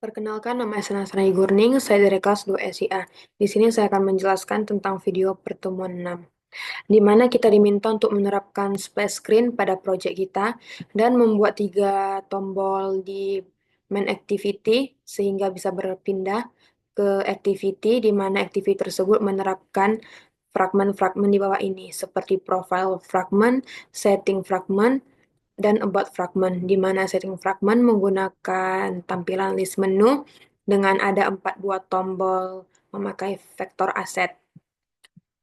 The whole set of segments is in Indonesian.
Perkenalkan, nama saya Nasrani Gurning, saya dari kelas 2 SIA. Di sini saya akan menjelaskan tentang video pertemuan 6, di mana kita diminta untuk menerapkan splash screen pada proyek kita dan membuat 3 tombol di main activity sehingga bisa berpindah ke activity di mana activity tersebut menerapkan fragmen-fragmen di bawah ini seperti profile fragment, setting fragment, dan about fragment, di mana setting fragment menggunakan tampilan list menu dengan ada 4 buah tombol memakai vektor aset.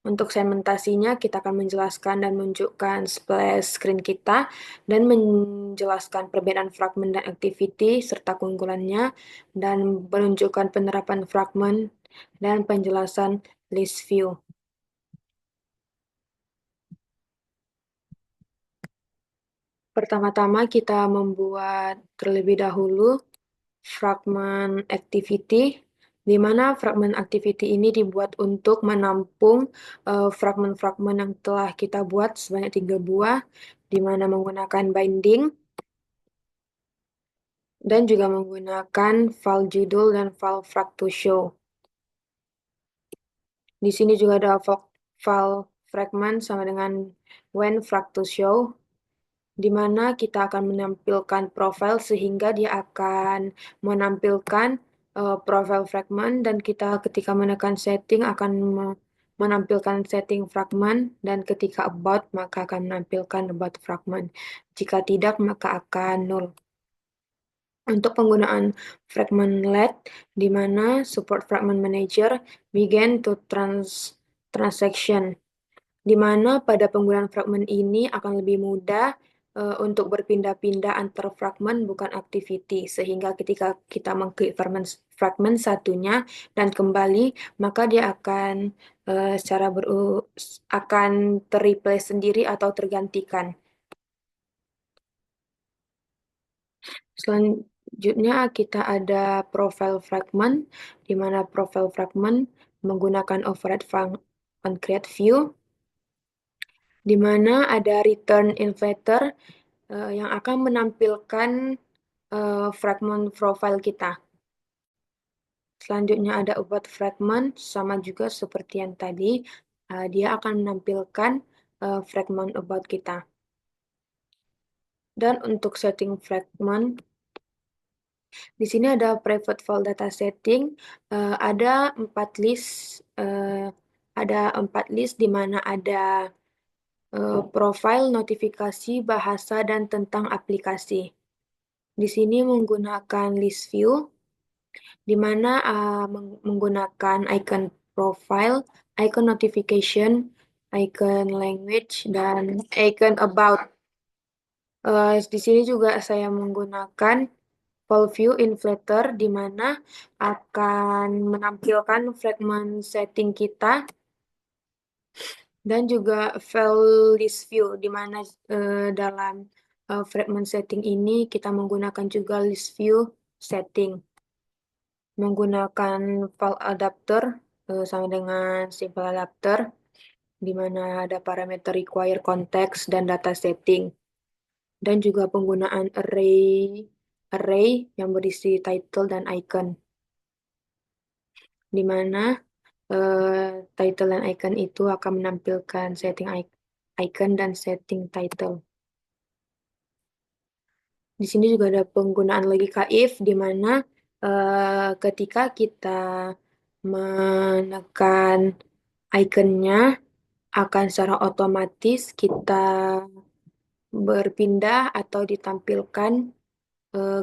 Untuk segmentasinya, kita akan menjelaskan dan menunjukkan splash screen kita dan menjelaskan perbedaan fragment dan activity serta keunggulannya dan menunjukkan penerapan fragment dan penjelasan list view. Pertama-tama kita membuat terlebih dahulu fragment activity, di mana fragment activity ini dibuat untuk menampung fragmen-fragmen yang telah kita buat sebanyak 3 buah, di mana menggunakan binding dan juga menggunakan file judul dan file frag to show. Di sini juga ada file fragment sama dengan when frag to show, di mana kita akan menampilkan profile sehingga dia akan menampilkan profile fragment dan kita ketika menekan setting akan menampilkan setting fragment dan ketika about maka akan menampilkan about fragment. Jika tidak maka akan null. Untuk penggunaan fragment LED di mana support fragment manager begin to transaction, di mana pada penggunaan fragmen ini akan lebih mudah untuk berpindah-pindah antar fragmen bukan activity, sehingga ketika kita mengklik fragmen satunya dan kembali, maka dia akan akan terreplace sendiri atau tergantikan. Selanjutnya kita ada profile fragment, di mana profile fragment menggunakan override on create view, di mana ada return inflator yang akan menampilkan fragment profile kita. Selanjutnya ada about fragment, sama juga seperti yang tadi, dia akan menampilkan fragment about kita. Dan untuk setting fragment, di sini ada private file data setting, ada 4 list, di mana ada profile, notifikasi, bahasa, dan tentang aplikasi. Di sini menggunakan list view, di mana menggunakan icon profile, icon notification, icon language, dan icon about. Di sini juga saya menggunakan full view inflator, di mana akan menampilkan fragment setting kita, dan juga file list view, di mana dalam fragment setting ini kita menggunakan juga list view setting. Menggunakan file adapter sama dengan simple adapter, di mana ada parameter require context dan data setting, dan juga penggunaan array yang berisi title dan icon, di mana title dan icon itu akan menampilkan setting icon dan setting title. Di sini juga ada penggunaan logika if, di mana ketika kita menekan ikonnya, akan secara otomatis kita berpindah atau ditampilkan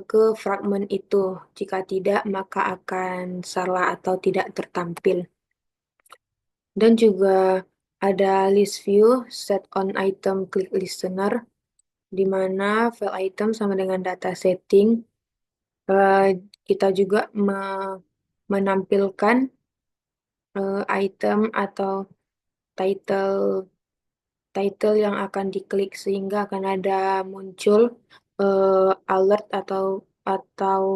ke fragmen itu. Jika tidak, maka akan salah atau tidak tertampil. Dan juga ada list view, set on item, click listener, di mana file item sama dengan data setting. Kita juga menampilkan item atau title yang akan diklik sehingga akan ada muncul alert atau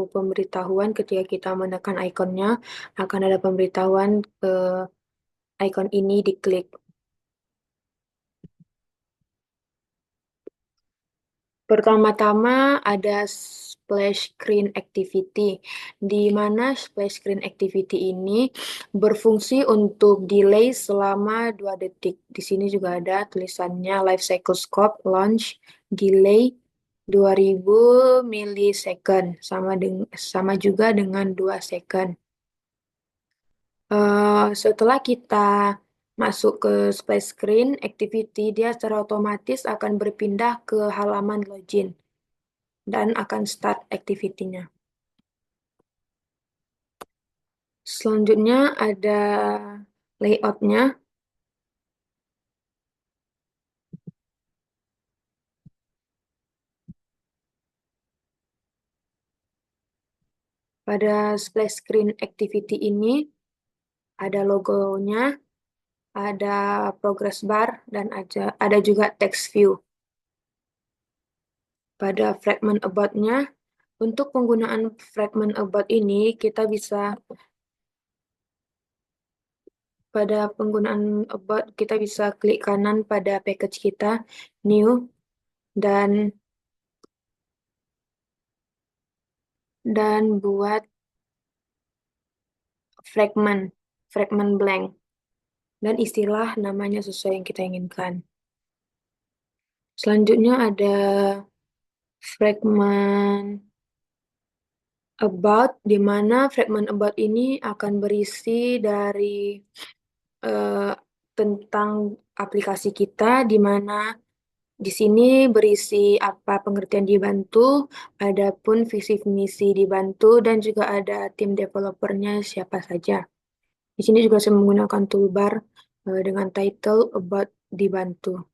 pemberitahuan ketika kita menekan ikonnya, akan ada pemberitahuan icon ini diklik. Pertama-tama ada splash screen activity, di mana splash screen activity ini berfungsi untuk delay selama 2 detik. Di sini juga ada tulisannya life cycle scope launch delay 2000 millisecond sama juga dengan 2 second. Setelah kita masuk ke splash screen activity, dia secara otomatis akan berpindah ke halaman login dan akan start activity-nya. Selanjutnya ada layout-nya. Pada splash screen activity ini ada logonya, ada progress bar, dan ada juga text view. Pada fragment about-nya, untuk penggunaan fragment about ini, kita bisa pada penggunaan about, kita bisa klik kanan pada package kita, new, dan buat fragment, fragment blank, dan istilah namanya sesuai yang kita inginkan. Selanjutnya ada fragment about, di mana fragment about ini akan berisi dari tentang aplikasi kita, di mana di sini berisi apa pengertian dibantu, adapun visi misi dibantu, dan juga ada tim developernya siapa saja. Di sini juga saya menggunakan toolbar dengan title about dibantu.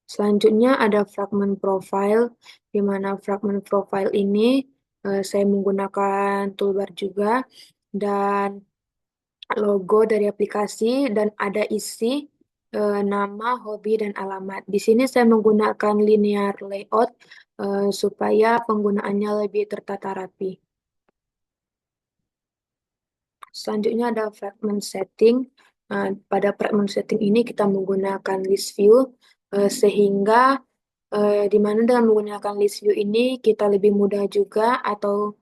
Selanjutnya ada fragment profile, di mana fragment profile ini saya menggunakan toolbar juga, dan logo dari aplikasi, dan ada isi nama, hobi, dan alamat. Di sini saya menggunakan linear layout supaya penggunaannya lebih tertata rapi. Selanjutnya ada fragment setting. Pada fragment setting ini kita menggunakan list view sehingga di mana dengan menggunakan list view ini kita lebih mudah juga atau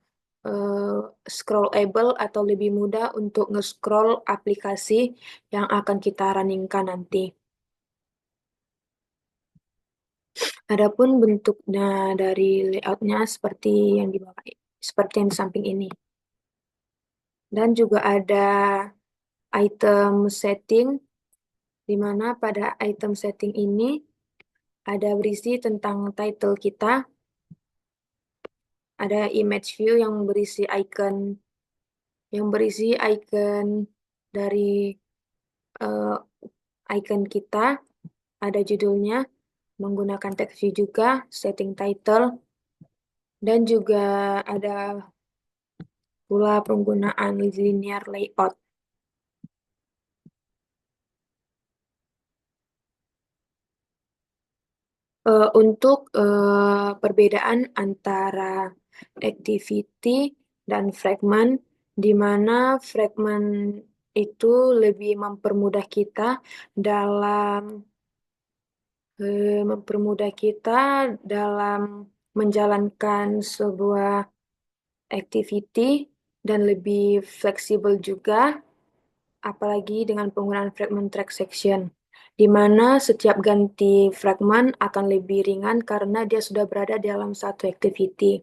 scrollable atau lebih mudah untuk nge-scroll aplikasi yang akan kita runningkan nanti. Adapun bentuknya dari layoutnya seperti yang di bawah, seperti yang di samping ini. Dan juga ada item setting, di mana pada item setting ini ada berisi tentang title kita, ada image view yang berisi icon dari uh, icon kita, ada judulnya, menggunakan text view juga, setting title, dan juga ada pula penggunaan linear layout. Untuk perbedaan antara activity dan fragment, di mana fragment itu lebih mempermudah kita dalam menjalankan sebuah activity dan lebih fleksibel juga, apalagi dengan penggunaan fragment track section, di mana setiap ganti fragment akan lebih ringan karena dia sudah berada dalam satu activity.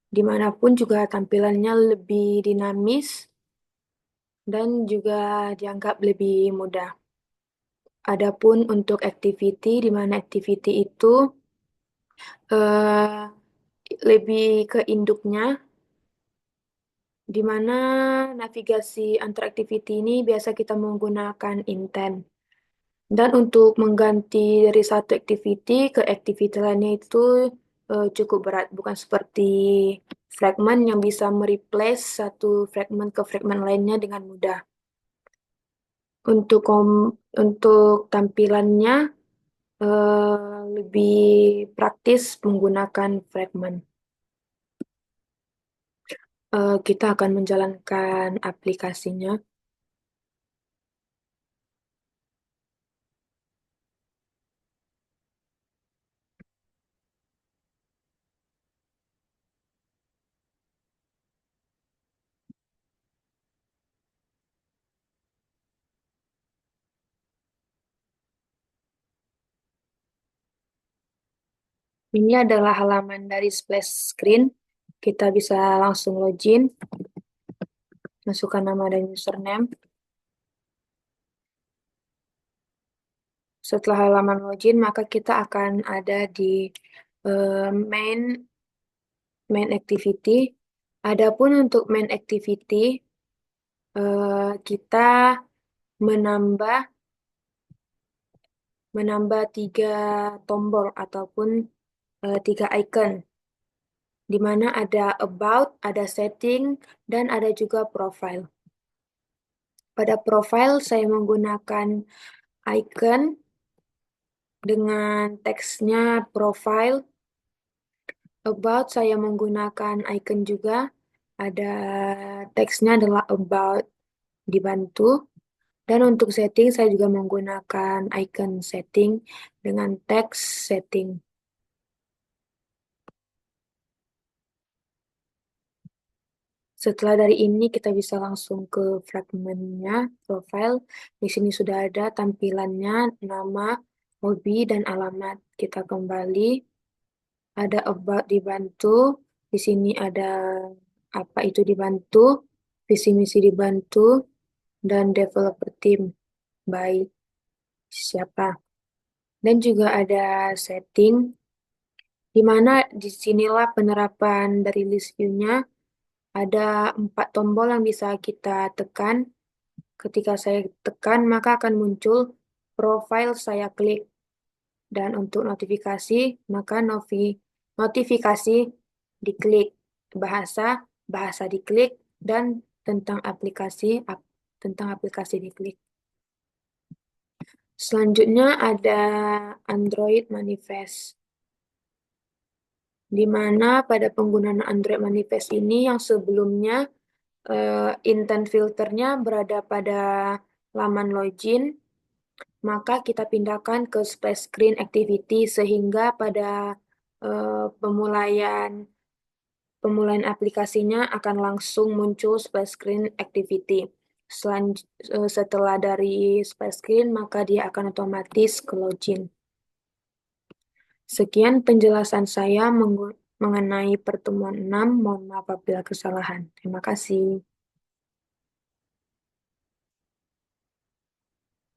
Dimanapun juga tampilannya lebih dinamis dan juga dianggap lebih mudah. Adapun untuk activity, di mana activity itu eh, lebih ke induknya, di mana navigasi antar activity ini biasa kita menggunakan intent. Dan untuk mengganti dari satu activity ke activity lainnya itu cukup berat, bukan seperti fragment yang bisa mereplace satu fragment ke fragment lainnya dengan mudah. Untuk tampilannya lebih praktis menggunakan fragment. Kita akan menjalankan aplikasinya. Ini adalah halaman dari splash screen. Kita bisa langsung login, masukkan nama dan username. Setelah halaman login, maka kita akan ada di main activity. Adapun untuk main activity, kita menambah menambah 3 tombol ataupun 3 icon, di mana ada about, ada setting, dan ada juga profile. Pada profile saya menggunakan icon dengan teksnya profile. About saya menggunakan icon juga, ada teksnya adalah about dibantu. Dan untuk setting saya juga menggunakan icon setting dengan teks setting. Setelah dari ini kita bisa langsung ke fragmennya, profile. Di sini sudah ada tampilannya, nama, hobi, dan alamat. Kita kembali, ada about dibantu. Di sini ada apa itu dibantu, visi misi dibantu, dan developer team by siapa. Dan juga ada setting, di mana disinilah penerapan dari list view-nya. Ada 4 tombol yang bisa kita tekan. Ketika saya tekan, maka akan muncul profile, saya klik. Dan untuk notifikasi, maka notifikasi diklik. Bahasa, bahasa diklik. Dan tentang aplikasi diklik. Selanjutnya ada Android Manifest, di mana pada penggunaan Android Manifest ini yang sebelumnya intent filternya berada pada laman login, maka kita pindahkan ke splash screen activity sehingga pada pemulaian aplikasinya akan langsung muncul splash screen activity. Setelah dari splash screen, maka dia akan otomatis ke login. Sekian penjelasan saya mengenai pertemuan 6. Mohon maaf apabila kesalahan. Terima kasih.